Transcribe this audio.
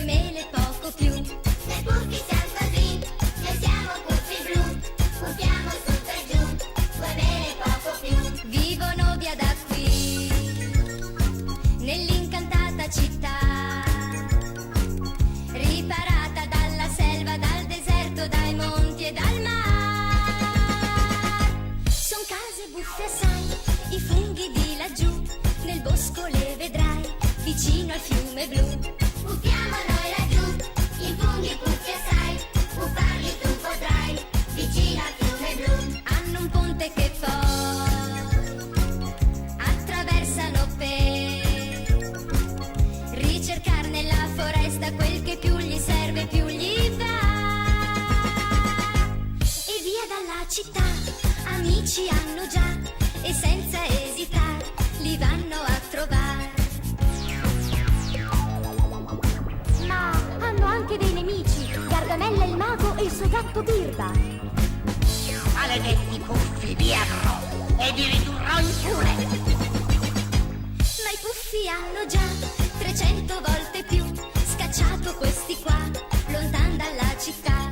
mele poco più. Noi puffi siamo così, noi siamo puffi blu, puffiamo su per giù, 2 mele poco più. Vivono via da qui, nell'incantata città, riparata dalla selva, dal deserto, dai monti e dal mar. Son case buffe assai, i funghi di laggiù, nel bosco le vedrai, vicino al fiume blu. Puffiamo noi laggiù, i funghi puffi assai, puffarli tu potrai, vicino al fiume blu. Hanno un ponte che poi attraversano per ricercare nella foresta quel che più gli serve, più gli va. E via dalla città, amici hanno già, e senza esitare li vanno a trovare. Ma hanno anche dei nemici, Gargamella il mago e il suo gatto Birba. Maledetti puffi, vi avrò e vi ridurrò in fune. Ma i puffi hanno già 300 volte più scacciato questi qua, lontan dalla città.